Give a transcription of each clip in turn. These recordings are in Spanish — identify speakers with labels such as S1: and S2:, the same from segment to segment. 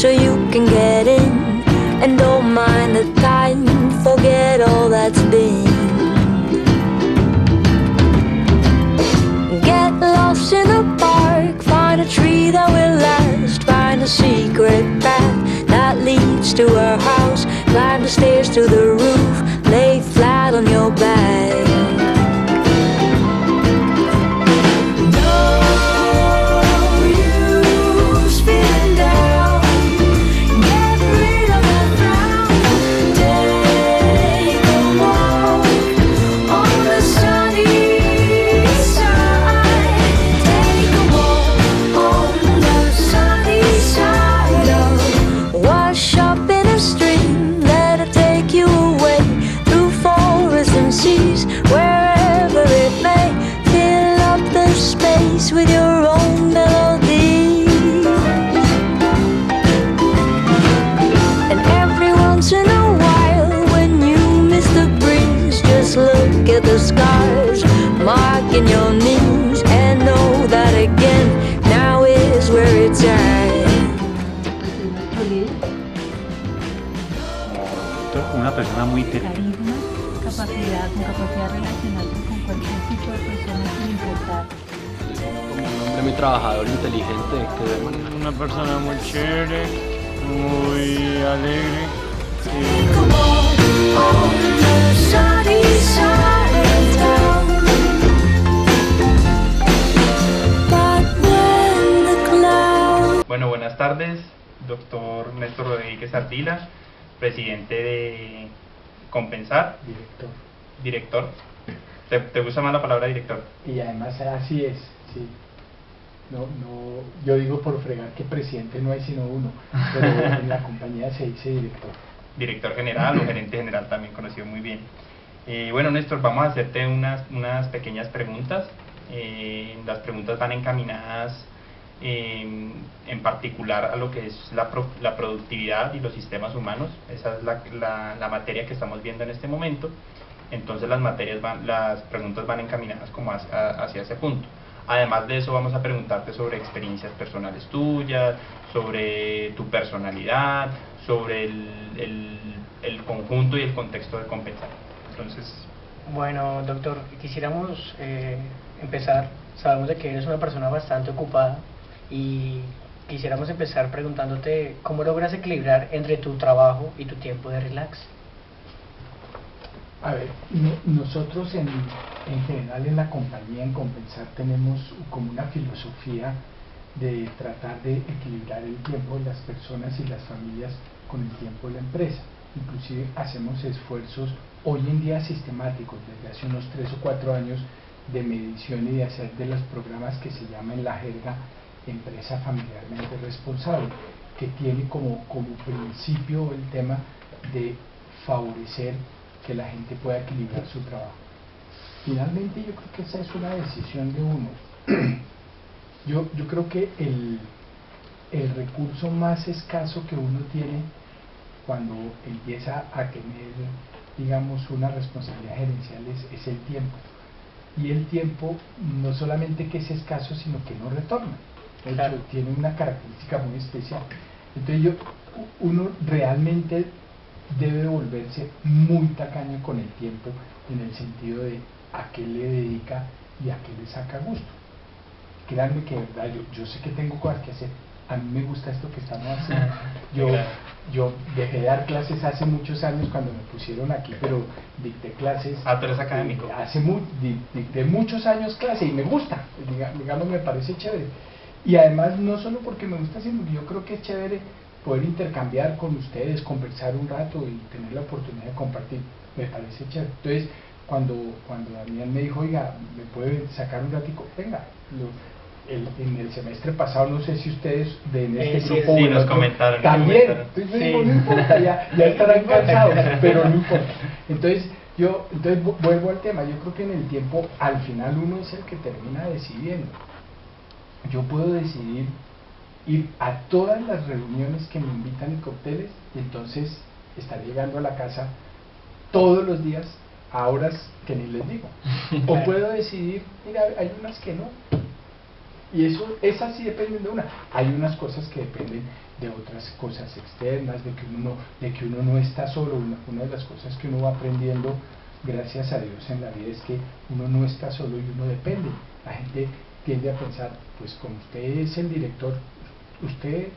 S1: so you can get in. And don't mind the time, forget all that's been. Get lost in the park, find a tree that will last. Find a secret path that leads to our house. Climb the stairs to the roof, lay flat on your back. With your own melody. And every once in a while, when you miss the breeze, just look at the scars marking your knees and know that again, now is where it's at.
S2: Una persona muy
S3: carisma, capacidad de relacionarse con cualquier tipo de persona sin importar.
S4: Un hombre muy trabajador, inteligente, que debe manejar.
S5: Una persona muy chévere, muy alegre.
S2: Bueno, buenas tardes, doctor Néstor Rodríguez Ardila, presidente de Compensar. Director. ¿Te gusta más la palabra director?
S6: Y además así es, sí. No, yo digo por fregar que presidente no hay sino uno, pero en la compañía se dice director.
S2: Director general o gerente general también conocido muy bien. Bueno, Néstor, vamos a hacerte unas pequeñas preguntas. Las preguntas van encaminadas en particular a lo que es la productividad y los sistemas humanos. Esa es la materia que estamos viendo en este momento. Entonces las preguntas van encaminadas como hacia ese punto. Además de eso, vamos a preguntarte sobre experiencias personales tuyas, sobre tu personalidad, sobre el conjunto y el contexto de Compensar. Entonces,
S7: bueno, doctor, quisiéramos empezar. Sabemos de que eres una persona bastante ocupada y quisiéramos empezar preguntándote cómo logras equilibrar entre tu trabajo y tu tiempo de relax.
S6: A ver, nosotros en general en la compañía, en Compensar, tenemos como una filosofía de tratar de equilibrar el tiempo de las personas y las familias con el tiempo de la empresa. Inclusive hacemos esfuerzos hoy en día sistemáticos, desde hace unos 3 o 4 años, de medición y de hacer de los programas que se llama en la jerga empresa familiarmente responsable, que tiene como principio el tema de favorecer que la gente pueda equilibrar su trabajo. Finalmente yo creo que esa es una decisión de uno. Yo creo que el recurso más escaso que uno tiene cuando empieza a tener, digamos, una responsabilidad gerencial es el tiempo. Y el tiempo no solamente que es escaso, sino que no retorna. De hecho, tiene una característica muy especial. Entonces uno realmente debe volverse muy tacaño con el tiempo, en el sentido de a qué le dedica y a qué le saca gusto. Créanme que de verdad, yo sé que tengo cosas que hacer, a mí me gusta esto que estamos haciendo. Yo dejé de dar clases hace muchos años cuando me pusieron aquí, pero dicté clases.
S2: Tú eres académico.
S6: Dicté muchos años clase y me gusta, digamos, me parece chévere. Y además no solo porque me gusta, sino que yo creo que es chévere poder intercambiar con ustedes, conversar un rato y tener la oportunidad de compartir, me parece chévere. Entonces, cuando Daniel me dijo, oiga, ¿me puede sacar un ratico? Venga, en el semestre pasado, no sé si ustedes en este grupo
S2: sí, nos comentaron.
S6: También, entonces digo, no importa, ya estarán cansados, pero no importa. Entonces vuelvo al tema, yo creo que en el tiempo, al final uno es el que termina decidiendo. Yo puedo decidir ir a todas las reuniones que me invitan en cócteles y entonces estaré llegando a la casa todos los días a horas que ni les digo. O puedo decidir, mira, hay unas que no, Y eso, esas sí dependen de una. Hay unas cosas que dependen de otras cosas externas, de que uno no está solo. Una de las cosas que uno va aprendiendo, gracias a Dios en la vida, es que uno no está solo y uno depende. La gente tiende a pensar, pues como usted es el director, usted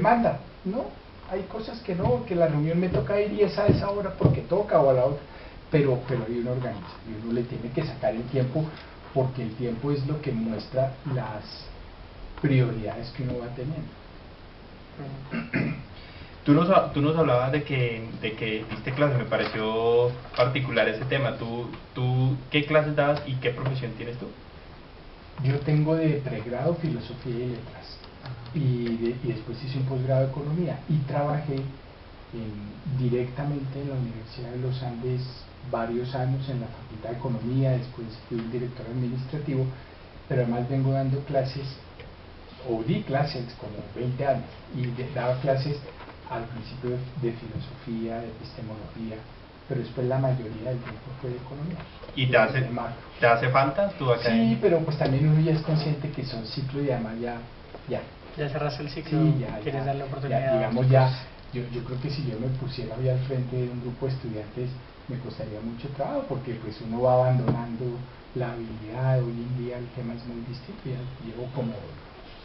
S6: manda. No, hay cosas que no, que la reunión me toca ir y es a esa hora porque toca o a la otra, pero ahí uno organiza y uno le tiene que sacar el tiempo, porque el tiempo es lo que muestra las prioridades que uno va teniendo.
S2: Tú nos hablabas de que diste clases, me pareció particular ese tema. ¿Tú qué clases dabas y qué profesión tienes tú?
S6: Yo tengo de pregrado Filosofía y Letras y después hice un posgrado de Economía y trabajé directamente en la Universidad de los Andes varios años en la Facultad de Economía, después fui el director administrativo, pero además vengo dando clases, o di clases como 20 años, y daba clases al principio de filosofía, de epistemología, pero después la mayoría del tiempo fue de economía.
S2: ¿Y te hace falta tu academia?
S6: Sí, pero pues también uno ya es consciente que son ciclos y además ya
S7: cerraste el ciclo,
S6: sí,
S7: quieres darle oportunidad.
S6: Digamos yo creo que si yo me pusiera hoy al frente de un grupo de estudiantes me costaría mucho trabajo, porque pues uno va abandonando la habilidad. Hoy en día el tema es muy distinto, ya llevo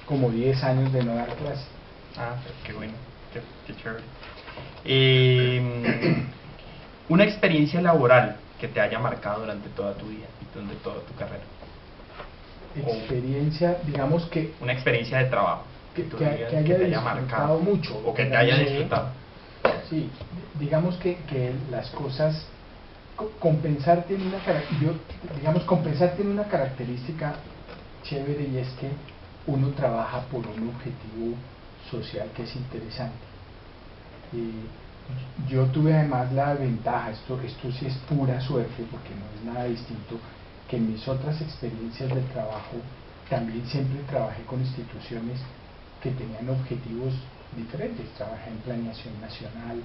S6: como 10 años de no dar clases.
S2: Ah, qué bueno, qué chévere. Una experiencia laboral que te haya marcado durante toda tu vida y durante toda tu carrera.
S6: Experiencia, digamos que...
S2: Una experiencia de trabajo.
S6: Que
S2: te
S6: haya marcado mucho.
S2: O que te haya disfrutado.
S6: Sí, digamos que las cosas... compensarte en una característica chévere, y es que uno trabaja por un objetivo social que es interesante. Yo tuve además la ventaja, esto sí es pura suerte porque no es nada distinto, que en mis otras experiencias del trabajo también siempre trabajé con instituciones que tenían objetivos diferentes. Trabajé en Planeación Nacional,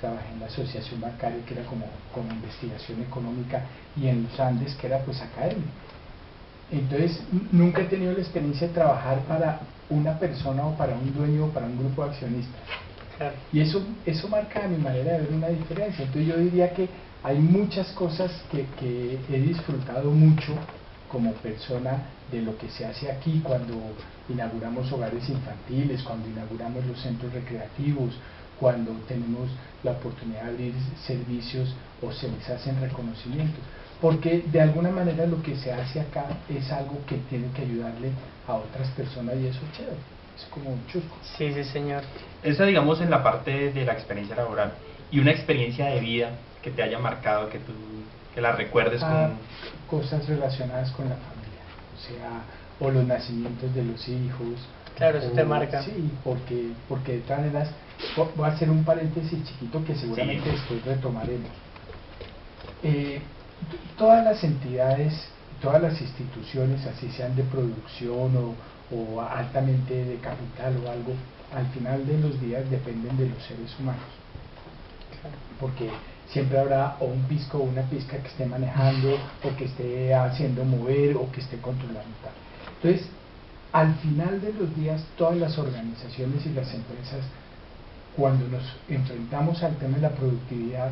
S6: trabajé en la Asociación Bancaria, que era como investigación económica, y en los Andes, que era pues académico. Entonces nunca he tenido la experiencia de trabajar para una persona o para un dueño o para un grupo de accionistas.
S7: Claro.
S6: Y eso marca a mi manera de ver una diferencia. Entonces yo diría que hay muchas cosas que he disfrutado mucho como persona de lo que se hace aquí, cuando inauguramos hogares infantiles, cuando inauguramos los centros recreativos, cuando tenemos la oportunidad de abrir servicios o se les hacen reconocimientos, porque de alguna manera lo que se hace acá es algo que tiene que ayudarle a otras personas, y eso es chévere, es como un chusco.
S7: Sí, señor.
S2: Eso, digamos, en la parte de la experiencia laboral. Y una experiencia de vida que te haya marcado, que la recuerdes con...
S6: Cosas relacionadas con la familia, o sea, o los nacimientos de los hijos.
S7: Claro, eso te marca.
S6: Sí, porque de todas maneras, voy a hacer un paréntesis chiquito que seguramente después retomaremos. Todas las entidades, todas las instituciones, así sean de producción o altamente de capital o algo, al final de los días dependen de los seres humanos. Porque siempre habrá o un pisco o una pizca que esté manejando, o que esté haciendo mover, o que esté controlando tal. Entonces, al final de los días, todas las organizaciones y las empresas, cuando nos enfrentamos al tema de la productividad,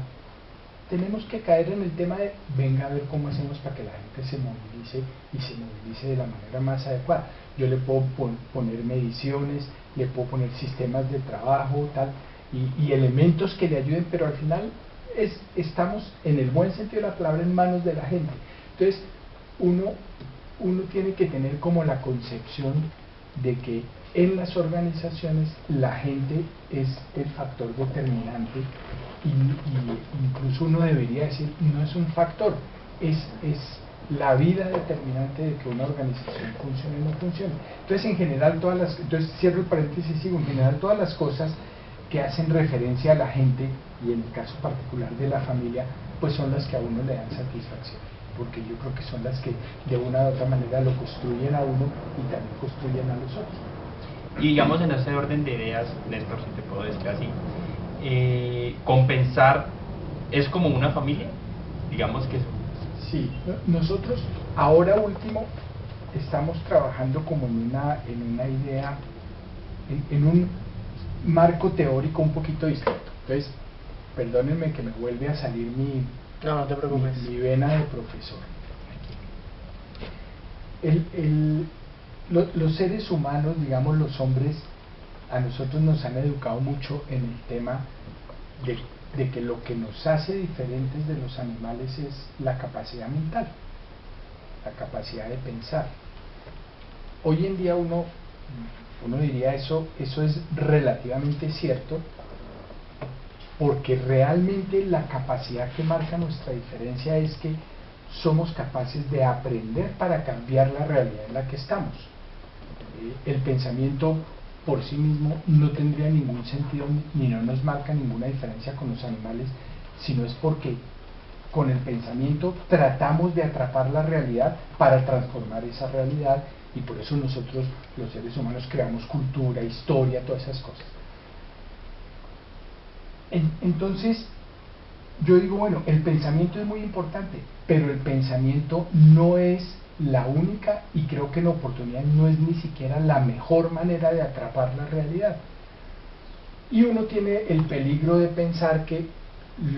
S6: tenemos que caer en el tema de venga a ver cómo hacemos para que la gente se movilice, y se movilice de la manera más adecuada. Yo le puedo poner mediciones, le puedo poner sistemas de trabajo, tal, y elementos que le ayuden, pero al final estamos, en el buen sentido de la palabra, en manos de la gente. Entonces uno tiene que tener como la concepción de que en las organizaciones la gente es el factor determinante, y incluso uno debería decir, no es un factor, es la vida determinante de que una organización funcione o no funcione. Entonces, en general, entonces cierro el paréntesis y sigo, en general todas las cosas que hacen referencia a la gente, y en el caso particular de la familia, pues son las que a uno le dan satisfacción, porque yo creo que son las que de una u otra manera lo construyen a uno y también construyen a los otros.
S2: Y digamos, en ese orden de ideas, Néstor, si te puedo decir así, compensar es como una familia, digamos que...
S6: Sí, nosotros ahora último estamos trabajando como en una idea, en un marco teórico un poquito distinto. Entonces, perdónenme que me vuelve a salir
S7: No, no te preocupes.
S6: mi vena de profesor. Los seres humanos, digamos los hombres, a nosotros nos han educado mucho en el tema de que lo que nos hace diferentes de los animales es la capacidad mental, la capacidad de pensar. Hoy en día uno diría eso es relativamente cierto, porque realmente la capacidad que marca nuestra diferencia es que somos capaces de aprender para cambiar la realidad en la que estamos. El pensamiento por sí mismo no tendría ningún sentido ni no nos marca ninguna diferencia con los animales, sino es porque con el pensamiento tratamos de atrapar la realidad para transformar esa realidad, y por eso nosotros los seres humanos creamos cultura, historia, todas esas cosas. Entonces yo digo, bueno, el pensamiento es muy importante, pero el pensamiento no es la única, y creo que la oportunidad no es ni siquiera la mejor manera de atrapar la realidad. Y uno tiene el peligro de pensar que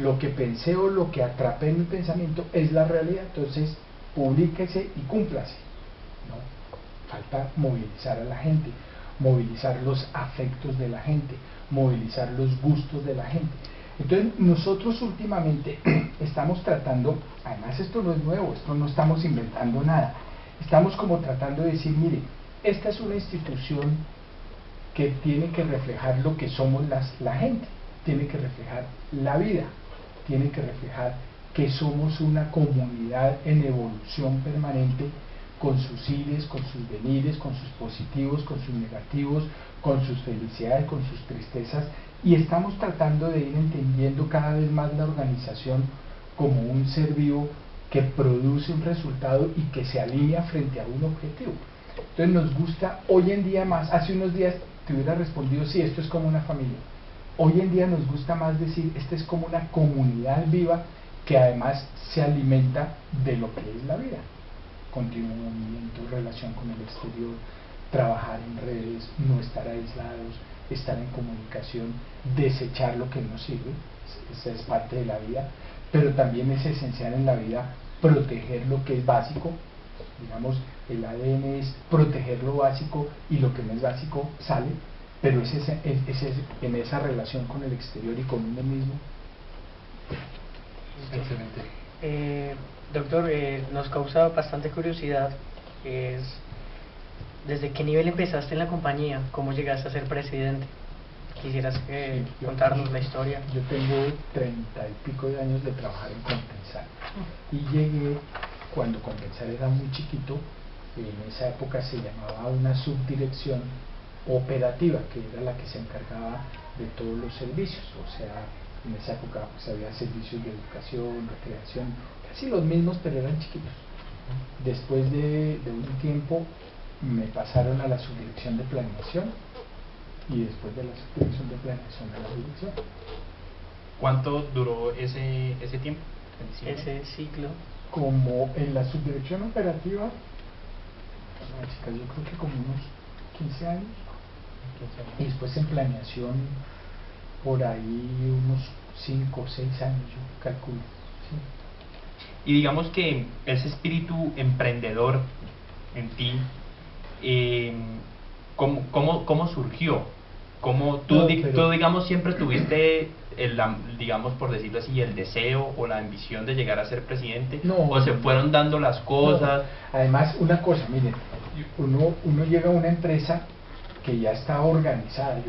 S6: lo que pensé o lo que atrapé en mi pensamiento es la realidad, entonces publíquese y cúmplase, ¿no? Falta movilizar a la gente, movilizar los afectos de la gente, movilizar los gustos de la gente. Entonces nosotros últimamente estamos tratando, además esto no es nuevo, esto no estamos inventando nada, estamos como tratando de decir, mire, esta es una institución que tiene que reflejar lo que somos la gente, tiene que reflejar la vida, tiene que reflejar que somos una comunidad en evolución permanente, con sus ires, con sus venires, con sus positivos, con sus negativos, con sus felicidades, con sus tristezas, y estamos tratando de ir entendiendo cada vez más la organización como un ser vivo que produce un resultado y que se alinea frente a un objetivo. Entonces nos gusta hoy en día más, hace unos días te hubiera respondido, sí, esto es como una familia. Hoy en día nos gusta más decir, esta es como una comunidad viva que además se alimenta de lo que es la vida. Continuo movimiento, relación con el exterior, trabajar en redes, no estar aislados, estar en comunicación, desechar lo que no sirve, esa es parte de la vida, pero también es esencial en la vida proteger lo que es básico. Digamos, el ADN es proteger lo básico y lo que no es básico sale, pero es en esa relación con el exterior y con uno mismo.
S7: Excelente. Doctor, nos causa bastante curiosidad, ¿desde qué nivel empezaste en la compañía? ¿Cómo llegaste a ser presidente? ¿Quisieras contarnos la historia?
S6: Yo tengo 30 y pico de años de trabajar en Compensar, y llegué cuando Compensar era muy chiquito. En esa época se llamaba una subdirección operativa, que era la que se encargaba de todos los servicios. O sea, en esa época pues, había servicios de educación, recreación, casi los mismos, pero eran chiquitos. Después de un tiempo me pasaron a la subdirección de planeación, y después de la subdirección de planeación a la dirección.
S2: ¿Cuánto duró ese tiempo?
S7: Ese ciclo.
S6: Como en la subdirección operativa, chicas, yo creo que como unos 15 años, y después en planeación por ahí unos 5 o 6 años, yo calculo. ¿Sí?
S2: Y digamos que ese espíritu emprendedor en ti, ¿cómo surgió? ¿Cómo tú digamos siempre tuviste digamos por decirlo así, el deseo o la ambición de llegar a ser presidente?
S6: No,
S2: ¿O se fueron dando las cosas?
S6: No. Además, una cosa, miren, uno llega a una empresa que ya está organizada.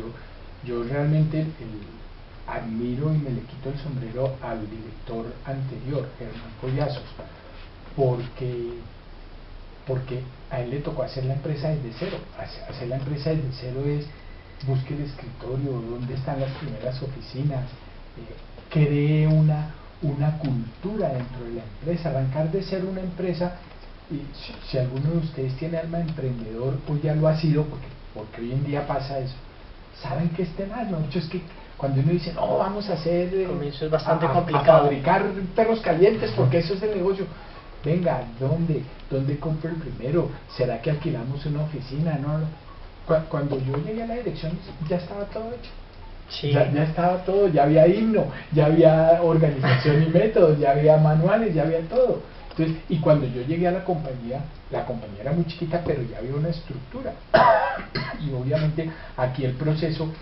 S6: Yo realmente admiro y me le quito el sombrero al director anterior, Germán Collazos, porque a él le tocó hacer la empresa desde cero. Hacer la empresa desde cero es: busque el escritorio, dónde están las primeras oficinas, cree una cultura dentro de la empresa, arrancar de ser una empresa. Y si alguno de ustedes tiene alma de emprendedor o ya lo ha sido, porque hoy en día pasa eso, saben que este año, es que cuando uno dice, no, vamos a hacer
S7: comienzo es bastante
S6: a
S7: complicado,
S6: fabricar perros calientes porque eso es el negocio, venga, ¿dónde compro el primero? ¿Será que alquilamos una oficina? No, no. Cuando yo llegué a la dirección ya estaba todo hecho.
S7: Sí.
S6: Ya estaba todo, ya había himno, ya había organización y métodos, ya había manuales, ya había todo. Entonces, y cuando yo llegué a la compañía era muy chiquita, pero ya había una estructura. Y obviamente aquí el proceso,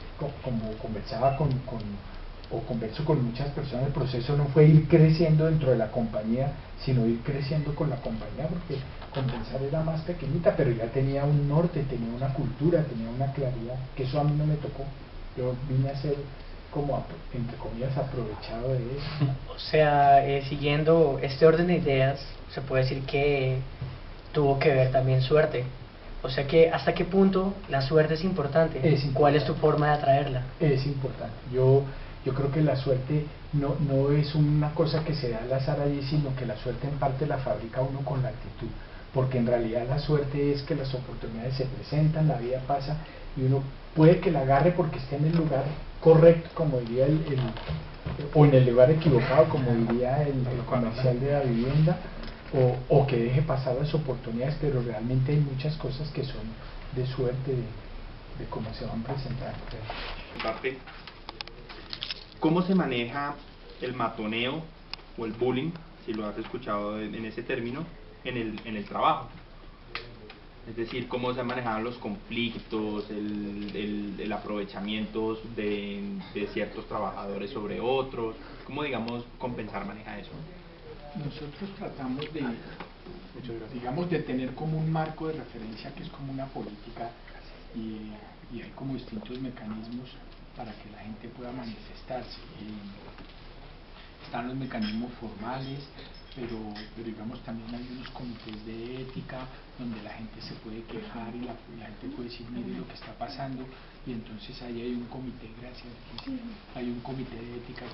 S6: como conversaba converso con muchas personas, el proceso no fue ir creciendo dentro de la compañía, sino ir creciendo con la compañía, porque Compensar era más pequeñita, pero ya tenía un norte, tenía una cultura, tenía una claridad, que eso a mí no me tocó. Yo vine a ser como, entre comillas, aprovechado de eso.
S7: O sea, siguiendo este orden de ideas, se puede decir que tuvo que ver también suerte. O sea que, ¿hasta qué punto la suerte es importante?
S6: Es importante.
S7: ¿Cuál es tu forma de atraerla?
S6: Es importante. Yo creo que la suerte no es una cosa que se da al azar allí, sino que la suerte en parte la fabrica uno con la actitud. Porque en realidad la suerte es que las oportunidades se presentan, la vida pasa y uno puede que la agarre porque esté en el lugar correcto, como diría o en el lugar equivocado, como diría el comercial de la vivienda, o que deje pasar las oportunidades, pero realmente hay muchas cosas que son de suerte, de cómo se van presentando.
S2: ¿Cómo se maneja el matoneo o el bullying, si lo has escuchado en ese término, en el trabajo? Es decir, cómo se han manejado los conflictos, el aprovechamiento de ciertos trabajadores sobre otros, cómo, digamos, Compensar maneja eso.
S6: Nosotros tratamos de tener como un marco de referencia que es como una política, y hay como distintos mecanismos para que la gente pueda manifestarse. Están los mecanismos formales, pero digamos también hay unos comités de ética donde la gente se puede quejar y la gente puede decir, mire lo que está pasando, y entonces ahí hay un comité, hay un comité de ética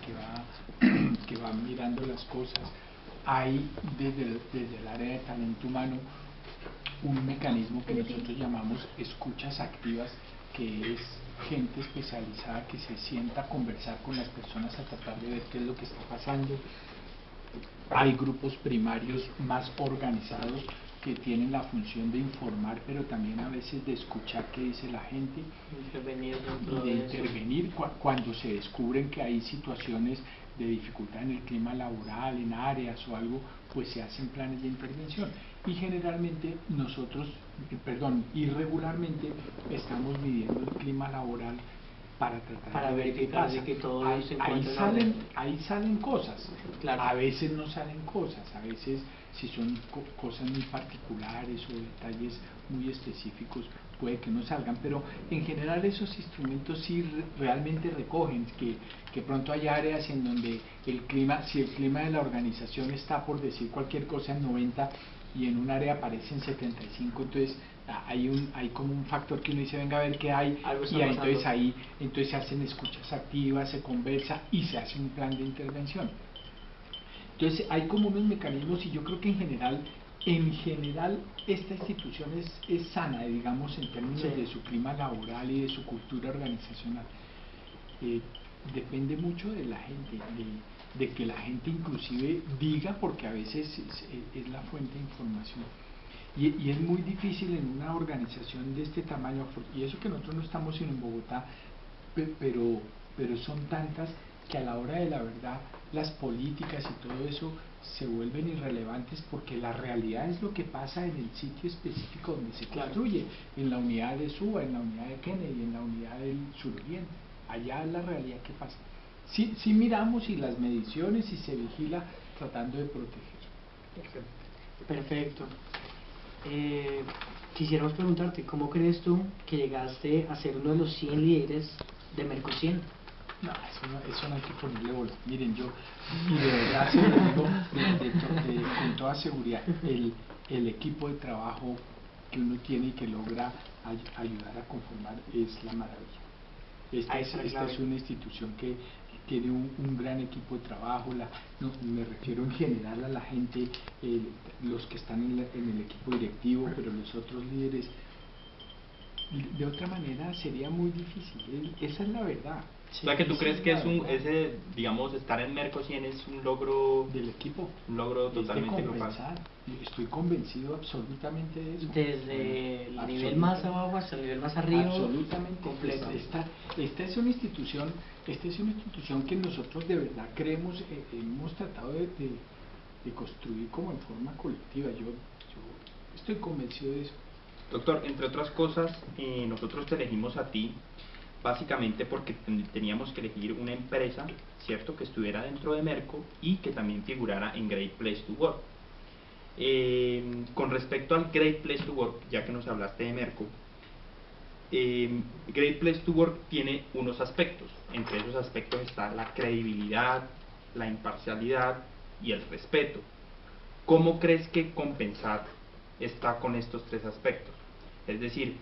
S6: que va mirando las cosas. Hay desde el área de talento humano un mecanismo que nosotros llamamos escuchas activas, que es gente especializada que se sienta a conversar con las personas a tratar de ver qué es lo que está pasando. Hay grupos primarios más organizados que tienen la función de informar, pero también a veces de escuchar qué dice la gente, y de intervenir cuando se descubren que hay situaciones de dificultad en el clima laboral, en áreas o algo, pues se hacen planes de intervención. Y generalmente irregularmente estamos midiendo el clima laboral para tratar de ver qué pasa.
S7: Que todo
S6: ahí salen cosas.
S7: Claro.
S6: A veces no salen cosas, a veces si son cosas muy particulares o detalles muy específicos puede que no salgan, pero en general esos instrumentos sí realmente recogen que pronto hay áreas en donde si el clima de la organización está, por decir cualquier cosa, en 90 y en un área aparece en 75, entonces hay como un factor que uno dice, venga a ver qué hay, y entonces se hacen escuchas activas, se conversa y se hace un plan de intervención. Entonces hay como unos mecanismos, y yo creo que en general esta institución es sana, digamos, en términos de su clima laboral y de su cultura organizacional. Depende mucho de la gente, de que la gente inclusive diga, porque a veces es la fuente de información. Y es muy difícil en una organización de este tamaño, y eso que nosotros no estamos sino en Bogotá, pero son tantas que a la hora de la verdad las políticas y todo eso se vuelven irrelevantes, porque la realidad es lo que pasa en el sitio específico donde se construye, en la unidad de Suba, en la unidad de Kennedy, en la unidad del suroriente. Allá es la realidad que pasa. Sí miramos y las mediciones y se vigila tratando de proteger.
S7: Perfecto. Quisiéramos preguntarte, ¿cómo crees tú que llegaste a ser uno de los 100 líderes de Merco100?
S6: No, eso no hay que ponerle bola. Miren, y de verdad se lo digo con toda seguridad, el equipo de trabajo que uno tiene y que logra ayudar a conformar es la maravilla. Esta es una institución que tiene un gran equipo de trabajo, me refiero en general a la gente, los que están en el equipo directivo, pero los otros líderes. De otra manera sería muy difícil, esa es la verdad.
S2: O sea, que tú crees que es ese, digamos, estar en Merco 100 es un logro
S6: del equipo,
S2: un logro
S6: es de
S2: totalmente grupal.
S6: compensar. Estoy convencido absolutamente de eso.
S7: Desde el nivel
S6: Absolutamente.
S7: más abajo hasta el nivel más arriba.
S6: Absolutamente
S7: completo.
S6: Esta es una institución, que nosotros de verdad creemos, hemos tratado de construir como en forma colectiva. Yo estoy convencido de eso.
S2: Doctor, entre otras cosas, nosotros te elegimos a ti básicamente porque teníamos que elegir una empresa, ¿cierto?, que estuviera dentro de Merco y que también figurara en Great Place to Work. Con respecto al Great Place to Work, ya que nos hablaste de Merco, Great Place to Work tiene unos aspectos. Entre esos aspectos está la credibilidad, la imparcialidad y el respeto. ¿Cómo crees que Compensar está con estos tres aspectos? Es decir,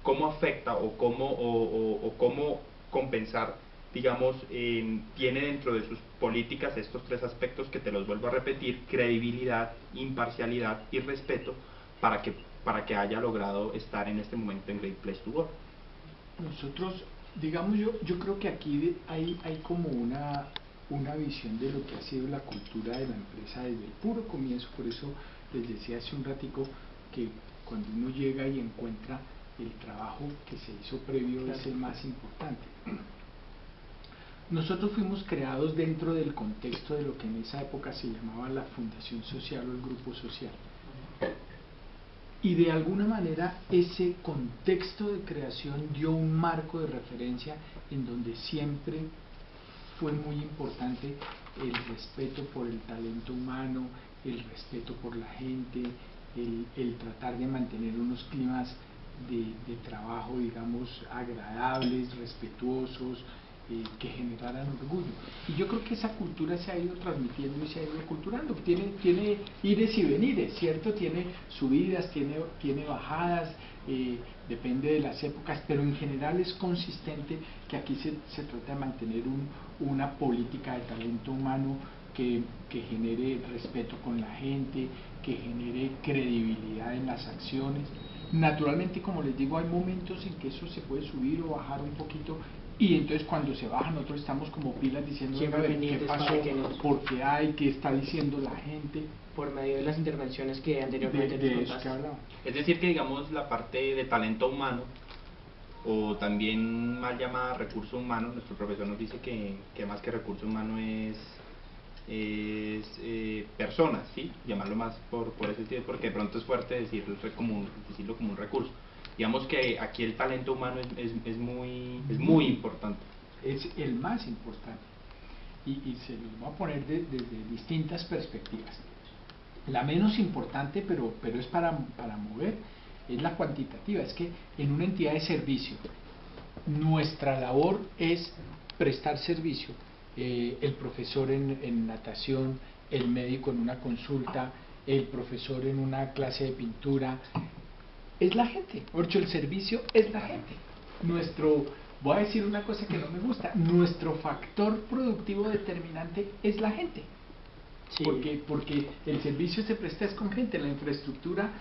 S2: ¿cómo afecta o cómo Compensar, digamos, tiene dentro de sus políticas estos tres aspectos que te los vuelvo a repetir: credibilidad, imparcialidad y respeto, para que haya logrado estar en este momento en Great Place to Work?
S6: Nosotros, digamos, yo creo que aquí hay como una visión de lo que ha sido la cultura de la empresa desde el puro comienzo. Por eso les decía hace un ratico que cuando uno llega y encuentra el trabajo que se hizo previo es el más importante. Nosotros fuimos creados dentro del contexto de lo que en esa época se llamaba la Fundación Social o el Grupo Social. Y de alguna manera ese contexto de creación dio un marco de referencia en donde siempre fue muy importante el respeto por el talento humano, el respeto por la gente, el tratar de mantener unos climas de trabajo, digamos, agradables, respetuosos, que generaran orgullo. Y yo creo que esa cultura se ha ido transmitiendo y se ha ido culturando. Tiene ires y venires, ¿cierto? Tiene subidas, tiene bajadas, depende de las épocas, pero en general es consistente que aquí se trata de mantener una política de talento humano que genere respeto con la gente, que genere credibilidad en las acciones. Naturalmente, como les digo, hay momentos en que eso se puede subir o bajar un poquito, y entonces cuando se baja nosotros estamos como pilas diciendo:
S7: Siempre
S6: a ver, ¿qué
S7: pendientes
S6: pasó?
S7: para que nos-
S6: ¿Por qué hay? ¿Qué está diciendo la gente?
S7: Por medio de las intervenciones que anteriormente
S6: De
S7: nos
S6: eso
S7: contaste.
S6: que hablaba.
S2: Es decir, que digamos la parte de talento humano, o también mal llamada recurso humano, nuestro profesor nos dice que más que recurso humano es personas, ¿sí? Llamarlo más por ese sentido, porque de pronto es fuerte decirlo como un recurso. Digamos que aquí el talento humano es muy importante.
S6: Es el más importante, y se los voy a poner desde distintas perspectivas. La menos importante, pero es para mover, es la cuantitativa. Es que en una entidad de servicio nuestra labor es prestar servicio. El profesor en natación, el médico en una consulta, el profesor en una clase de pintura, es la gente. Porque el servicio es la gente. Voy a decir una cosa que no me gusta: nuestro factor productivo determinante es la gente.
S7: Sí.
S6: Porque el servicio se presta es con gente, la infraestructura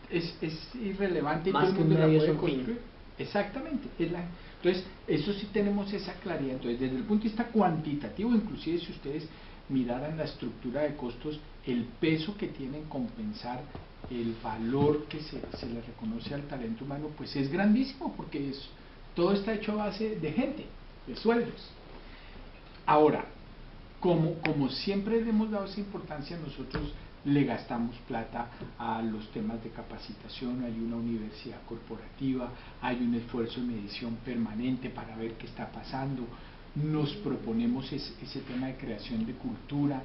S6: es irrelevante y
S7: Más
S6: todo el
S7: que un
S6: mundo la
S7: medio
S6: puede
S7: es un fin.
S6: construir. Exactamente. Entonces, eso sí tenemos esa claridad. Entonces, desde el punto de vista cuantitativo, inclusive si ustedes miraran la estructura de costos, el peso que tiene en Compensar, el valor que se le reconoce al talento humano, pues es grandísimo, porque todo está hecho a base de gente, de sueldos. Ahora, como siempre le hemos dado esa importancia, nosotros le gastamos plata a los temas de capacitación. Hay una universidad corporativa, hay un esfuerzo de medición permanente para ver qué está pasando. Nos proponemos ese tema de creación de cultura,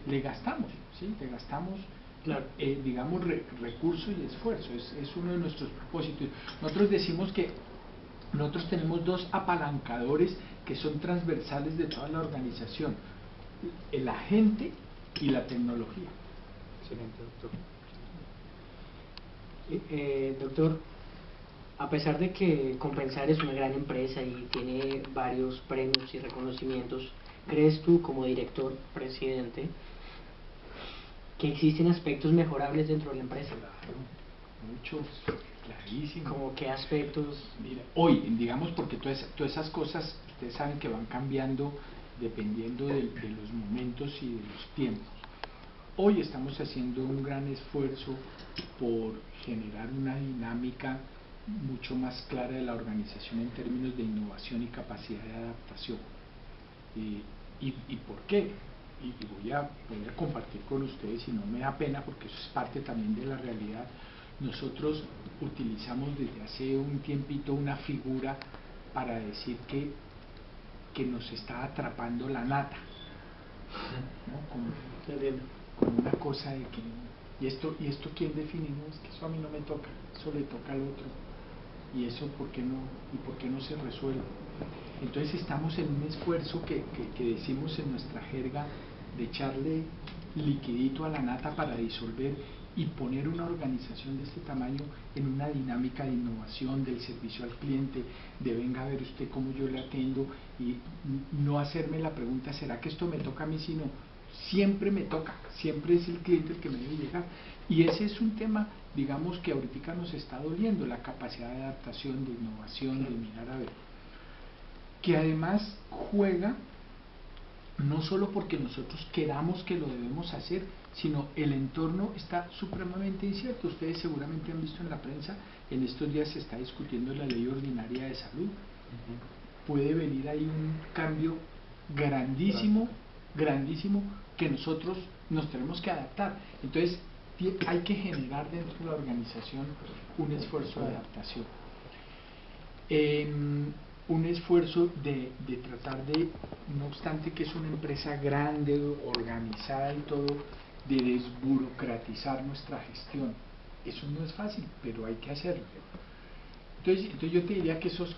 S6: le gastamos, ¿sí? Le gastamos,
S7: Claro.
S6: digamos, recursos y esfuerzo. Es uno de nuestros propósitos. Nosotros decimos que nosotros tenemos dos apalancadores que son transversales de toda la organización: la gente y la tecnología.
S2: Excelente, doctor.
S7: Doctor, a pesar de que Compensar es una gran empresa y tiene varios premios y reconocimientos, ¿crees tú, como director, presidente, que existen aspectos mejorables dentro de la empresa?
S6: Claro, muchos. Clarísimo.
S7: ¿Cómo qué aspectos?
S6: Mira, hoy, digamos, porque todas esas cosas, ustedes saben que van cambiando dependiendo de los momentos y de los tiempos. Hoy estamos haciendo un gran esfuerzo por generar una dinámica mucho más clara de la organización en términos de innovación y capacidad de adaptación. ¿Y por qué? Y voy a compartir con ustedes, y no me da pena porque eso es parte también de la realidad. Nosotros utilizamos desde hace un tiempito una figura para decir que nos está atrapando la nata, ¿no? Como una cosa de que ¿y esto quién define? No, es que eso a mí no me toca, eso le toca al otro, y eso ¿por qué no se resuelve? Entonces estamos en un esfuerzo que decimos en nuestra jerga de echarle liquidito a la nata para disolver y poner una organización de este tamaño en una dinámica de innovación, del servicio al cliente, de venga a ver usted cómo yo le atendo, y no hacerme la pregunta ¿será que esto me toca a mí? Sino siempre me toca, siempre es el cliente el que me debe llegar. Y ese es un tema, digamos, que ahorita nos está doliendo, la capacidad de adaptación, de innovación, de mirar a ver, que además juega no solo porque nosotros queramos que lo debemos hacer, sino el entorno está supremamente incierto. Ustedes seguramente han visto en la prensa, en estos días se está discutiendo la ley ordinaria de salud. Puede venir ahí un cambio grandísimo, que nosotros nos tenemos que adaptar. Entonces hay que generar dentro de la organización un esfuerzo de adaptación. Un esfuerzo de tratar de, no obstante que es una empresa grande, organizada y todo, de desburocratizar nuestra gestión. Eso no es fácil, pero hay que hacerlo. Entonces yo te diría que esos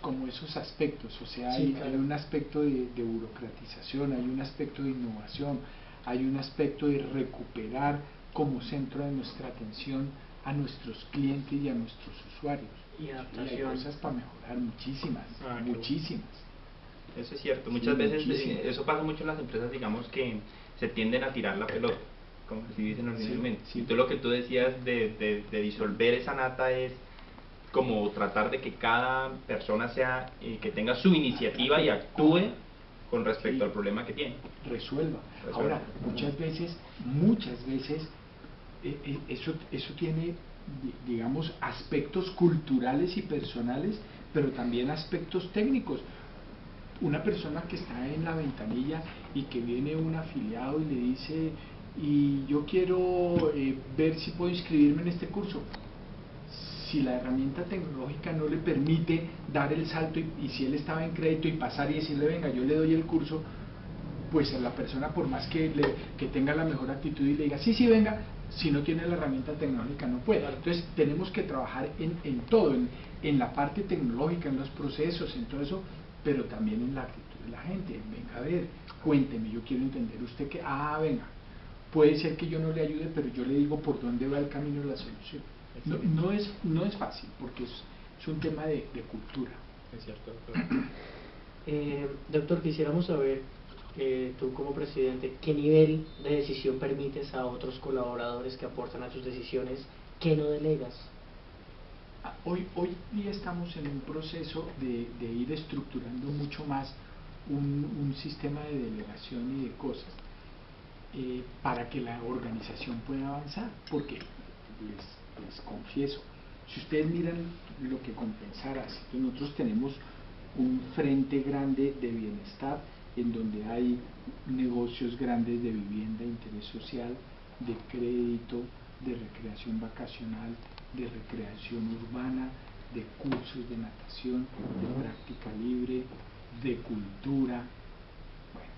S6: aspectos, o sea, hay un aspecto de burocratización, hay un aspecto de innovación, hay un aspecto de recuperar como centro de nuestra atención a nuestros clientes y a nuestros usuarios.
S7: Y adaptación.
S6: Y hay cosas para mejorar, muchísimas.
S2: Eso es cierto,
S6: Sí,
S2: muchas veces
S6: muchísimas.
S2: eso pasa mucho en las empresas, digamos, que se tienden a tirar la pelota, como se dicen originalmente.
S6: Sí.
S2: Y tú lo que tú decías de disolver esa nata es como tratar de que cada persona sea que tenga su iniciativa y actúe con respecto al problema que tiene.
S6: Resuelva. Ahora, muchas veces eso tiene, digamos, aspectos culturales y personales, pero también aspectos técnicos. Una persona que está en la ventanilla y que viene un afiliado y le dice, y yo quiero ver si puedo inscribirme en este curso. Si la herramienta tecnológica no le permite dar el salto, y si él estaba en crédito y pasar y decirle, venga, yo le doy el curso, pues a la persona, por más que tenga la mejor actitud y le diga, sí, venga, si no tiene la herramienta tecnológica no puede. Entonces tenemos que trabajar en todo, en la parte tecnológica, en los procesos, en todo eso, pero también en la actitud de la gente. Venga, a ver, cuénteme, yo quiero entender usted que, venga, puede ser que yo no le ayude, pero yo le digo por dónde va el camino de la solución. No es fácil, porque es un tema de cultura.
S2: Es cierto, doctor.
S7: Doctor, quisiéramos saber, tú como presidente, ¿qué nivel de decisión permites a otros colaboradores que aportan a tus decisiones? ¿Qué no delegas?
S6: Hoy día estamos en un proceso de ir estructurando mucho más un sistema de delegación y de cosas para que la organización pueda avanzar, porque les confieso, si ustedes miran lo que Compensar hace, nosotros tenemos un frente grande de bienestar en donde hay negocios grandes de vivienda, interés social, de crédito, de recreación vacacional, de recreación urbana, de cursos de natación, de práctica libre, de cultura, bueno,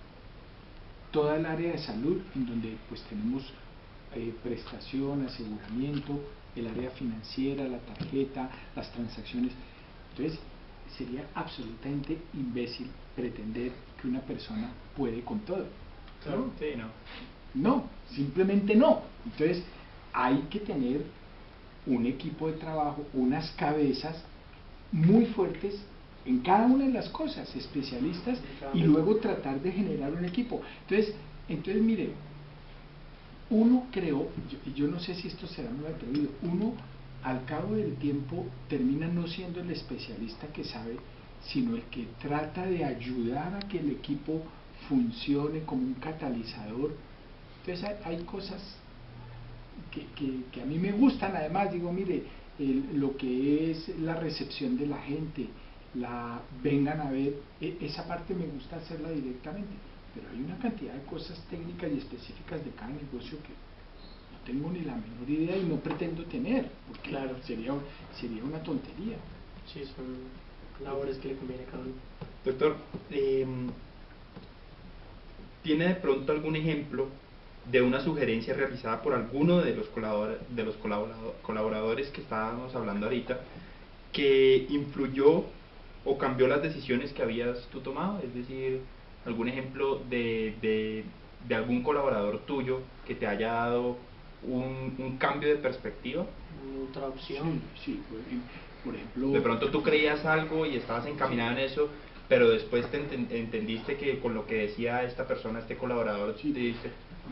S6: toda el área de salud, en donde pues tenemos prestación, aseguramiento, el área financiera, la tarjeta, las transacciones. Entonces sería absolutamente imbécil pretender que una persona puede con todo.
S2: Claro, sí,
S6: No, simplemente no. Entonces hay que tener un equipo de trabajo, unas cabezas muy fuertes en cada una de las cosas, especialistas, y luego tratar de generar un equipo. Entonces mire, uno creó, yo no sé si esto será muy atrevido, uno al cabo del tiempo termina no siendo el especialista que sabe, sino el que trata de ayudar a que el equipo funcione como un catalizador. Entonces hay cosas que a mí me gustan. Además digo, mire, lo que es la recepción de la gente, vengan a ver, esa parte me gusta hacerla directamente, pero hay una cantidad de cosas técnicas y específicas de cada negocio que no tengo ni la menor idea y no pretendo tener, porque
S7: Claro.
S6: sería una tontería.
S7: Sí, son labores que le conviene a cada uno.
S2: Doctor, ¿tiene de pronto algún ejemplo de una sugerencia realizada por alguno de los colaboradores que estábamos hablando ahorita, que influyó o cambió las decisiones que habías tú tomado? Es decir, algún ejemplo de algún colaborador tuyo que te haya dado un cambio de perspectiva.
S7: Otra opción.
S6: Sí, por ejemplo,
S2: De pronto tú creías algo y estabas encaminado en eso, pero después entendiste que con lo que decía esta persona, este colaborador, te dice...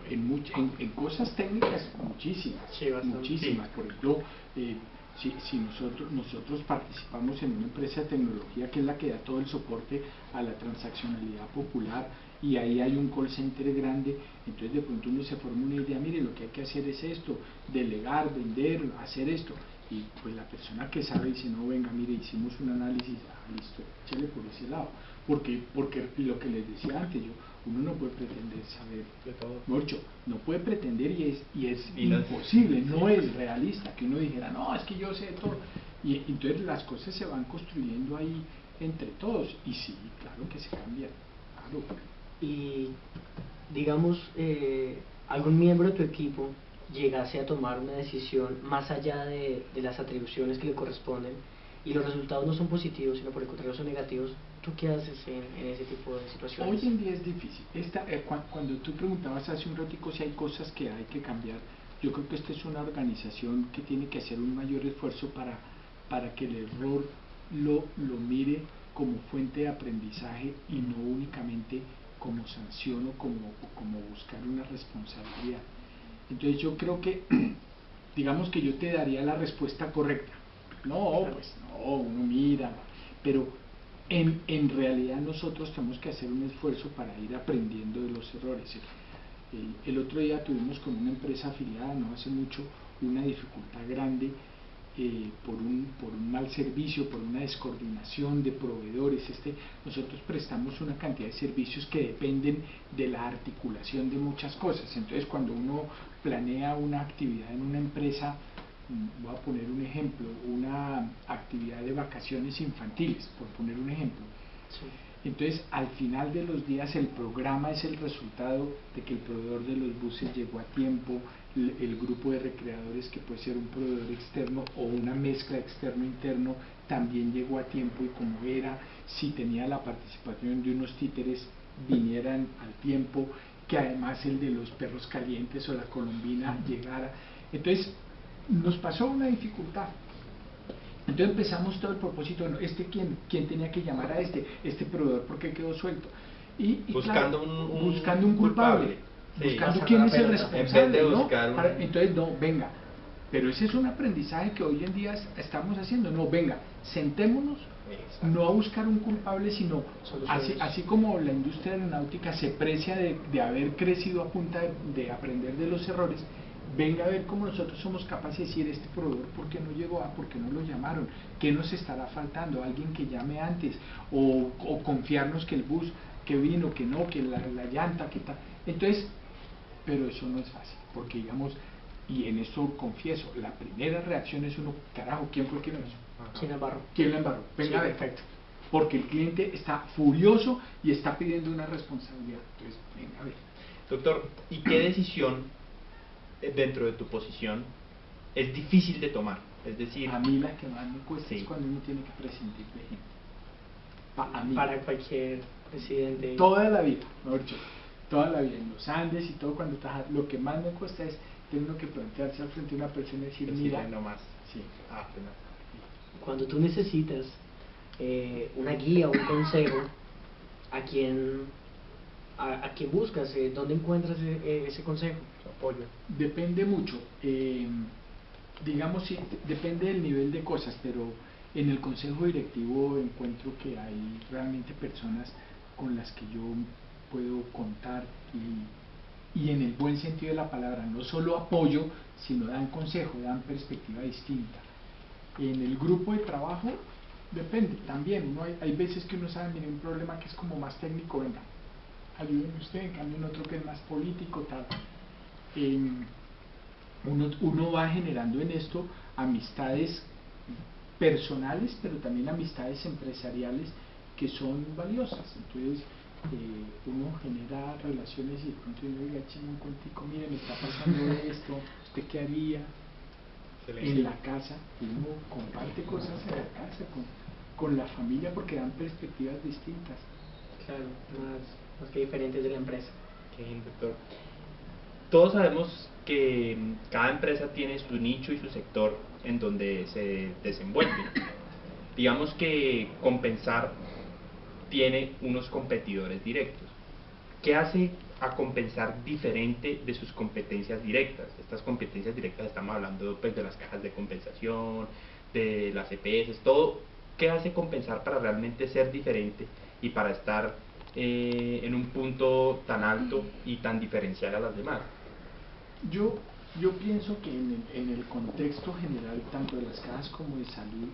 S6: en cosas técnicas muchísimas,
S7: Sí, bastante.
S6: muchísimas.
S2: Sí.
S6: Por ejemplo, si nosotros participamos en una empresa de tecnología que es la que da todo el soporte a la transaccionalidad popular, y ahí hay un call center grande, entonces de pronto uno se forma una idea, mire, lo que hay que hacer es esto, delegar, vender, hacer esto, y pues la persona que sabe dice, no, venga, mire, hicimos un análisis, listo, échale por ese lado, porque lo que les decía antes, uno no puede pretender saber
S2: De todo.
S6: mucho, no puede pretender y es
S2: Y no-
S6: imposible, no es realista que uno dijera, no, es que yo sé todo, y entonces las cosas se van construyendo ahí entre todos, y sí, claro que se cambian, claro.
S7: Y digamos, algún miembro de tu equipo llegase a tomar una decisión más allá de las atribuciones que le corresponden y los resultados no son positivos, sino por el contrario son negativos, ¿tú qué haces en ese tipo de situaciones?
S6: Hoy en día es difícil. Cuando tú preguntabas hace un ratico si hay cosas que hay que cambiar, yo creo que esta es una organización que tiene que hacer un mayor esfuerzo para que el error lo mire como fuente de aprendizaje y no únicamente como sanción o como buscar una responsabilidad. Entonces yo creo que, digamos que yo te daría la respuesta correcta. No, pues no, uno mira, pero en realidad nosotros tenemos que hacer un esfuerzo para ir aprendiendo de los errores. El otro día tuvimos con una empresa afiliada, no hace mucho, una dificultad grande por un mal servicio, por una descoordinación de proveedores. Nosotros prestamos una cantidad de servicios que dependen de la articulación de muchas cosas. Entonces, cuando uno planea una actividad en una empresa, voy a poner un ejemplo, una actividad de vacaciones infantiles, por poner un ejemplo.
S7: Sí.
S6: Entonces, al final de los días, el programa es el resultado de que el proveedor de los buses llegó a tiempo, el grupo de recreadores, que puede ser un proveedor externo o una mezcla externo-interno, también llegó a tiempo, y como era, si tenía la participación de unos títeres, vinieran al tiempo, que además el de los perros calientes o la colombina llegara. Entonces, nos pasó una dificultad. Entonces empezamos todo el propósito, bueno, ¿quién tenía que llamar a este proveedor? ¿Por qué quedó suelto? Y
S2: buscando
S6: claro,
S2: un
S6: buscando un culpable,
S2: Sí.
S6: buscando
S7: Pasando
S6: quién
S7: la
S6: es el
S7: pelota.
S6: responsable,
S2: En vez de
S6: ¿no?
S2: buscar un-
S6: Entonces, no, venga, pero ese es un aprendizaje que hoy en día estamos haciendo, no, venga, sentémonos,
S2: Exacto.
S6: no a buscar un culpable, sino
S7: Soluciones.
S6: así como la industria aeronáutica se precia de haber crecido a punta de aprender de los errores, venga a ver cómo nosotros somos capaces de decir, este proveedor, ¿por qué no llegó? ¿Por qué no lo llamaron? ¿Qué nos estará faltando? ¿Alguien que llame antes? O confiarnos que el bus que vino, que no, que la llanta, que tal. Entonces, pero eso no es fácil, porque digamos, y en eso confieso, la primera reacción es uno, carajo, ¿quién fue el que me hizo?
S7: Sin embargo.
S6: ¿Quién la embarró? Venga
S7: Sí,
S6: a ver.
S7: perfecto.
S6: Porque el cliente está furioso y está pidiendo una responsabilidad. Entonces, venga a ver.
S2: Doctor, ¿y qué decisión dentro de tu posición es difícil de tomar? Es decir,
S6: A mí la que más me cuesta
S2: Sí.
S6: es cuando uno tiene que prescindir de gente. A mí.
S7: Para cualquier presidente.
S6: Toda la vida, mejor dicho, toda la vida, en los Andes y todo, cuando trabajas, lo que más me cuesta es tener uno que plantearse al frente de una persona y decir, mira,
S2: no más.
S6: sí,
S2: Apenas.
S7: Cuando tú necesitas una guía, un consejo, ¿a quién buscas? ¿Dónde encuentras ese consejo?
S2: Apoyo.
S6: depende mucho. digamos, sí, depende del nivel de cosas, pero en el consejo directivo encuentro que hay realmente personas con las que yo puedo contar y en el buen sentido de la palabra, no solo apoyo, sino dan consejo, dan perspectiva distinta. En el grupo de trabajo depende también, hay veces que uno sabe, mire, un problema que es como más técnico, venga, ayúdenme usted, en cambio en otro que es más político, tal. Uno va generando en esto amistades personales, pero también amistades empresariales que son valiosas. Entonces uno genera relaciones y de pronto uno diga, chino, un cuentico, mire, me está pasando esto, ¿usted qué haría? En la casa, uno comparte cosas en la casa con la familia porque dan perspectivas distintas.
S7: Claro, más que diferentes de la empresa.
S2: Qué bien, doctor. Todos sabemos que cada empresa tiene su nicho y su sector en donde se desenvuelve. Digamos que Compensar tiene unos competidores directos. ¿Qué hace a Compensar diferente de sus competencias directas? Estas competencias directas estamos hablando pues de las cajas de compensación, de las EPS, todo. ¿Qué hace Compensar para realmente ser diferente y para estar en un punto tan alto y tan diferencial a las demás?
S6: Yo pienso que en el contexto general, tanto de las cajas como de salud,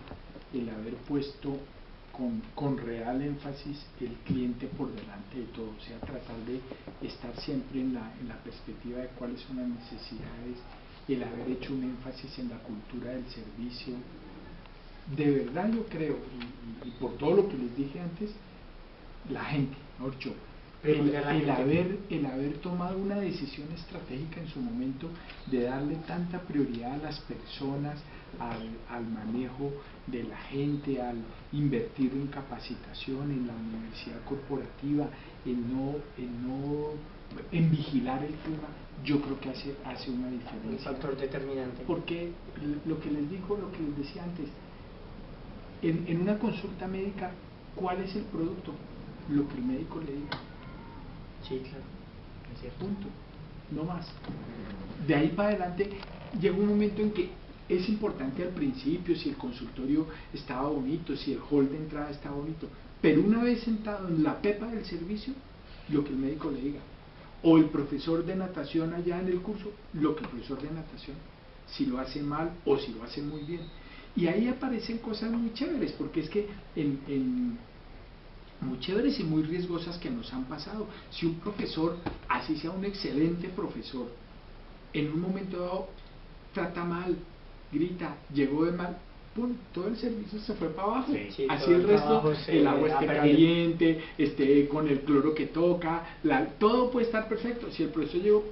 S6: el haber puesto con real énfasis el cliente por delante de todo, o sea, tratar de estar siempre en la perspectiva de cuáles son las necesidades, el haber hecho un énfasis en la cultura del servicio. De verdad yo creo, y por todo lo que les dije antes, la gente, no yo, el haber tomado una decisión estratégica en su momento de darle tanta prioridad a las personas, al manejo de la gente, al invertir en capacitación, en la universidad corporativa, en vigilar el clima, yo creo que hace una diferencia.
S7: Un factor determinante.
S6: Porque lo que les digo, lo que les decía antes, en una consulta médica, ¿cuál es el producto? Lo que el médico le diga.
S7: Sí, claro, es cierto.
S6: Punto, no más. De ahí para adelante llega un momento en que es importante al principio si el consultorio estaba bonito, si el hall de entrada estaba bonito, pero una vez sentado en la pepa del servicio, lo que el médico le diga, o el profesor de natación allá en el curso, lo que el profesor de natación, si lo hace mal o si lo hace muy bien. Y ahí aparecen cosas muy chéveres, porque es que muy chéveres y muy riesgosas que nos han pasado. Si un profesor, así sea un excelente profesor, en un momento dado trata mal, grita, llegó de mal, ¡pum!, todo el servicio se fue para abajo.
S7: Sí,
S6: así el resto, el agua esté
S7: perdido.
S6: caliente, esté con el cloro que toca, todo puede estar perfecto. Si el profesor llegó...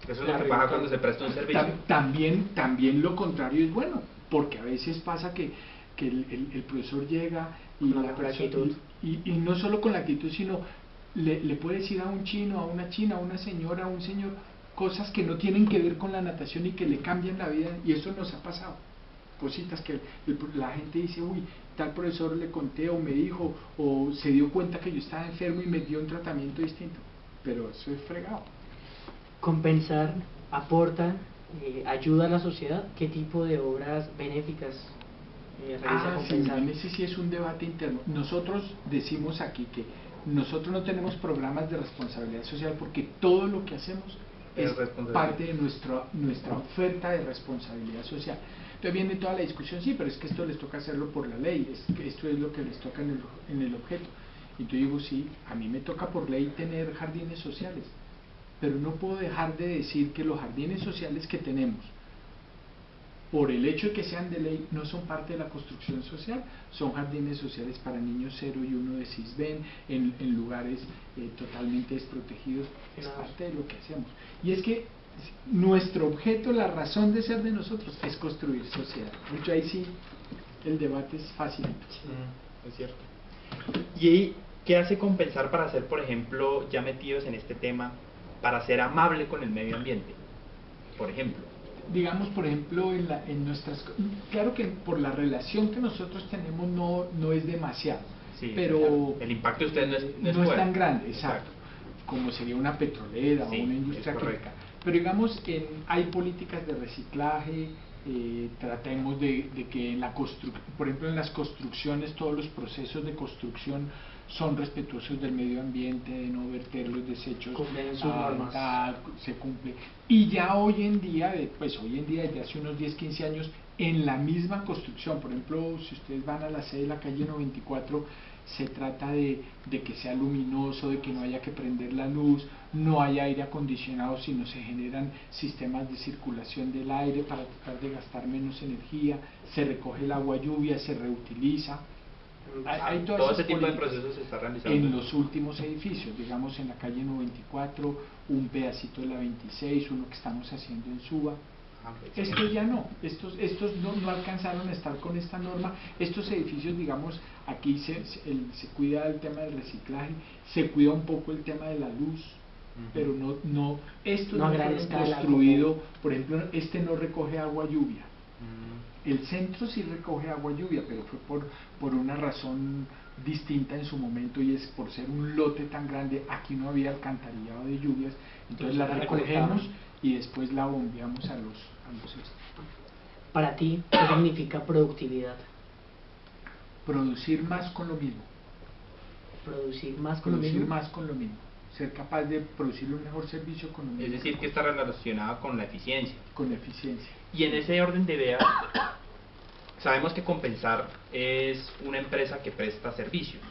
S2: Eso es lo que pasa cuando se presta un servicio.
S6: También lo contrario es bueno, porque a veces pasa que el profesor llega y no solo con la actitud, sino le puede decir a un chino, a una china, a una señora, a un señor, cosas que no tienen que ver con la natación y que le cambian la vida, y eso nos ha pasado. Cositas que la gente dice, uy, tal profesor le conté o me dijo, o se dio cuenta que yo estaba enfermo y me dio un tratamiento distinto, pero eso es fregado.
S7: Compensar aporta, ayuda a la sociedad. ¿Qué tipo de obras benéficas realiza Compensar?
S6: Sí, ese sí es un debate interno. Nosotros decimos aquí que nosotros no tenemos programas de responsabilidad social porque todo lo que hacemos es parte de nuestra oferta de responsabilidad social. Entonces viene toda la discusión, sí, pero es que esto les toca hacerlo por la ley, es que esto es lo que les toca en el objeto. Y yo digo, sí, a mí me toca por ley tener jardines sociales, pero no puedo dejar de decir que los jardines sociales que tenemos, por el hecho de que sean de ley, no son parte de la construcción social, son jardines sociales para niños 0 y 1 de CISBEN, en lugares totalmente desprotegidos, es parte de lo que hacemos. Y es que nuestro objeto, la razón de ser de nosotros, es construir sociedad. Mucho ahí sí, el debate es facilito.
S2: Es cierto. ¿Y qué hace Compensar para ser, por ejemplo, ya metidos en este tema, para ser amable con el medio ambiente, por ejemplo?
S6: Digamos, por ejemplo, en nuestras... Claro que por la relación que nosotros tenemos no es demasiado,
S2: sí,
S6: pero
S2: claro. El impacto de ustedes no es
S6: tan grande, exacto, como sería una petrolera, sí, o una industria química. Pero digamos, hay políticas de reciclaje, tratemos de que por ejemplo en las construcciones, todos los procesos de construcción son respetuosos del medio ambiente, de no verter los desechos,
S7: Cumplen sus normas.
S6: se cumple. Y ya hoy en día, desde hace unos 10, 15 años, en la misma construcción, por ejemplo, si ustedes van a la sede de la calle 94, se trata de que sea luminoso, de que no haya que prender la luz, no hay aire acondicionado, sino se generan sistemas de circulación del aire para tratar de gastar menos energía, se recoge el agua lluvia, se reutiliza. Hay
S2: todo ese tipo de procesos se está realizando
S6: en los últimos edificios, digamos en la calle 94, un pedacito de la 26, uno que estamos haciendo en Suba. Estos ya no, estos no alcanzaron a estar con esta norma. Estos edificios, digamos, aquí se cuida el tema del reciclaje, se cuida un poco el tema de la luz, pero estos no fueron construidos, por ejemplo, este no recoge agua lluvia. El centro sí recoge agua lluvia, pero fue por una razón distinta en su momento, y es por ser un lote tan grande. Aquí no había alcantarillado de lluvias, entonces la recogemos y después la bombeamos a los
S7: Para ti, ¿qué significa productividad?
S6: Producir más con lo mismo.
S7: Producir más con lo mismo.
S6: Producir más con lo mismo. Ser capaz de producir un mejor servicio con lo mismo.
S2: Es decir, que está relacionado con la eficiencia.
S6: Con la eficiencia.
S2: Y en ese orden de ideas, sabemos que Compensar es una empresa que presta servicios,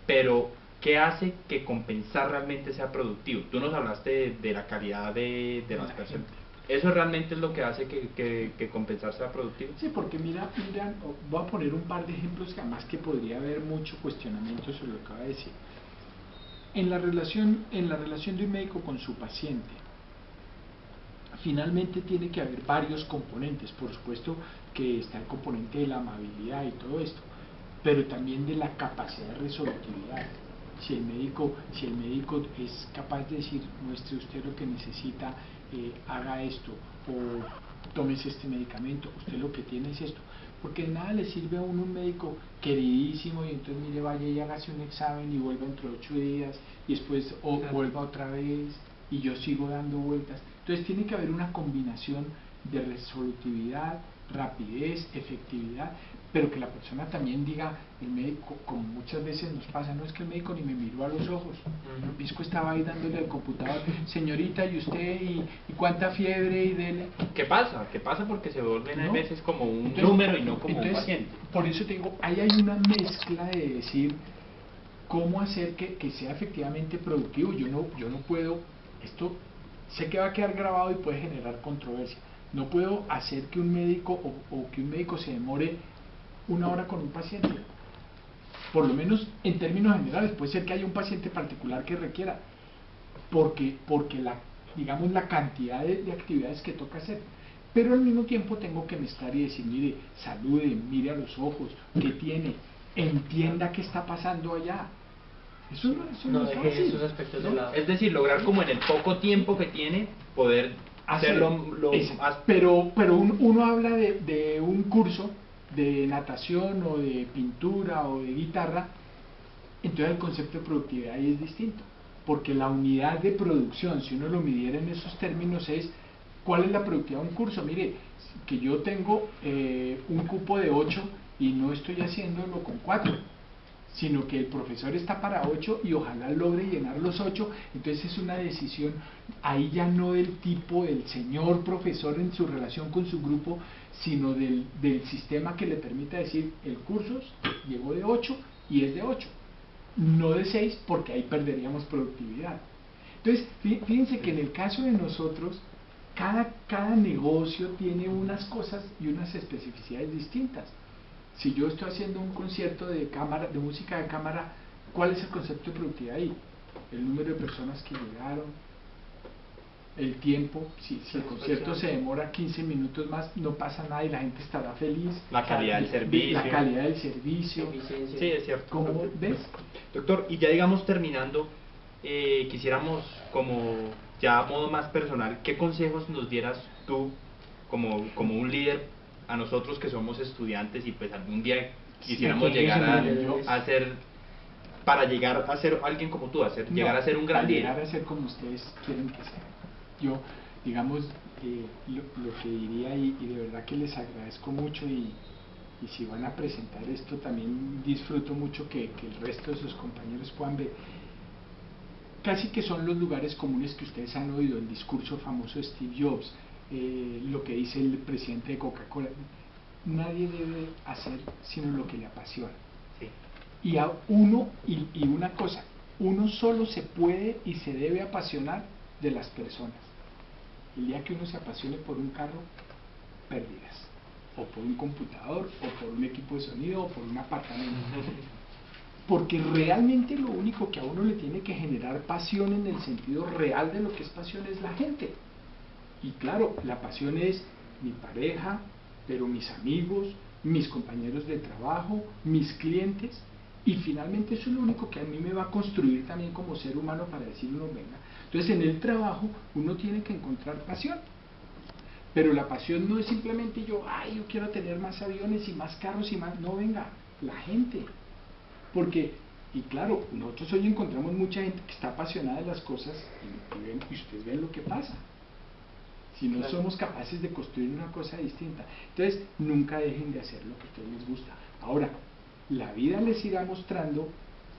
S2: pero ¿qué hace que Compensar realmente sea productivo? Tú nos hablaste de la calidad de las personas. ¿Eso realmente es lo que hace que Compensar sea productivo?
S6: Sí, porque mira, voy a poner un par de ejemplos que además que podría haber mucho cuestionamiento sobre lo que acaba de decir. En la relación de un médico con su paciente, finalmente tiene que haber varios componentes. Por supuesto que está el componente de la amabilidad y todo esto, pero también de la capacidad de resolutividad. Si el médico es capaz de decir, muestre usted lo que necesita, haga esto, o tómese este medicamento, usted lo que tiene es esto. Porque de nada le sirve a uno un médico queridísimo y entonces mire, vaya y hágase un examen y vuelva dentro de 8 días y después vuelva otra vez y yo sigo dando vueltas. Entonces tiene que haber una combinación de resolutividad, rapidez, efectividad, pero que la persona también diga, el médico, como muchas veces nos pasa, no es que el médico ni me miró a los ojos, el pisco estaba ahí dándole al computador, señorita, y usted, y cuánta fiebre, y dele.
S2: ¿Qué pasa? ¿Qué pasa? Porque se vuelven a veces como un
S6: entonces,
S2: número y no como un paciente.
S6: Por eso te digo, ahí hay una mezcla de decir cómo hacer que sea efectivamente productivo. Yo no puedo, esto sé que va a quedar grabado y puede generar controversia. No puedo hacer que un médico o que un médico se demore 1 hora con un paciente. Por lo menos en términos generales, puede ser que haya un paciente particular que requiera, porque la cantidad de actividades que toca hacer. Pero al mismo tiempo tengo que mezclar y decir, mire, salude, mire a los ojos, ¿qué tiene? Entienda qué está pasando allá. Eso no es fácil,
S7: esos aspectos de lado.
S2: Es decir, lograr como en el poco tiempo que tiene, poder hacerlo más...
S6: Pero uno habla de un curso de natación o de pintura o de guitarra, entonces el concepto de productividad ahí es distinto, porque la unidad de producción, si uno lo midiera en esos términos, es ¿cuál es la productividad de un curso? Mire, que yo tengo un cupo de 8 y no estoy haciéndolo con 4, sino que el profesor está para 8 y ojalá logre llenar los 8, entonces es una decisión ahí ya no del tipo del señor profesor en su relación con su grupo, sino del sistema que le permita decir, el curso llegó de 8 y es de 8, no de 6, porque ahí perderíamos productividad. Entonces, fíjense que en el caso de nosotros, cada negocio tiene unas cosas y unas especificidades distintas. Si yo estoy haciendo un concierto de música de cámara, ¿cuál es el concepto de productividad ahí? El número de personas que llegaron, el tiempo, si el concierto se demora 15 minutos más, no pasa nada y la gente estará feliz.
S2: La calidad del servicio.
S6: La calidad del servicio.
S2: Sí, es cierto.
S6: ¿Cómo ves?
S2: Doctor, y ya digamos terminando, quisiéramos como ya a modo más personal, ¿qué consejos nos dieras tú como un líder a nosotros que somos estudiantes y pues algún día quisiéramos llegar a ser, para llegar a ser alguien como tú, llegar a ser un gran líder?
S6: Llegar a ser como ustedes quieren que sea. Yo, digamos, lo que diría, y de verdad que les agradezco mucho, y si van a presentar esto también disfruto mucho que el resto de sus compañeros puedan ver, casi que son los lugares comunes que ustedes han oído, el discurso famoso de Steve Jobs, lo que dice el presidente de Coca-Cola. Nadie debe hacer sino lo que le apasiona.
S2: Sí.
S6: Y a uno, y una cosa, uno solo se puede y se debe apasionar de las personas. El día que uno se apasione por un carro, pérdidas, o por un computador, o por un equipo de sonido, o por un apartamento. Porque realmente lo único que a uno le tiene que generar pasión en el sentido real de lo que es pasión es la gente. Y claro, la pasión es mi pareja, pero mis amigos, mis compañeros de trabajo, mis clientes, y finalmente eso es lo único que a mí me va a construir también como ser humano para decir uno, venga. Entonces en el trabajo uno tiene que encontrar pasión, pero la pasión no es simplemente yo quiero tener más aviones y más carros y más, no, venga, la gente. Porque, y claro, nosotros hoy encontramos mucha gente que está apasionada de las cosas y ustedes ven lo que pasa. Si no somos capaces de construir una cosa distinta. Entonces, nunca dejen de hacer lo que a ustedes les gusta. Ahora, la vida les irá mostrando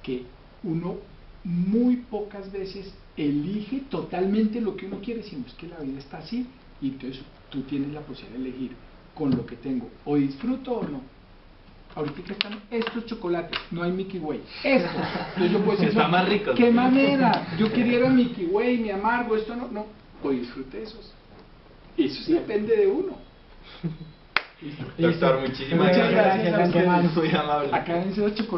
S6: que uno muy pocas veces elige totalmente lo que uno quiere, sino es que la vida está así, y entonces tú tienes la posibilidad de elegir con lo que tengo, o disfruto o no. Ahorita están estos chocolates, no hay Milky Way, estos. Entonces yo puedo decir,
S2: Está más rico.
S6: ¿qué manera? Yo quería era Milky Way, mi amargo, esto no, o disfrute esos. Eso sí depende de uno.
S2: Doctor, muchísimas
S6: Muchas gracias a ustedes.
S2: Muy amable.
S6: Acá en esos chocolates.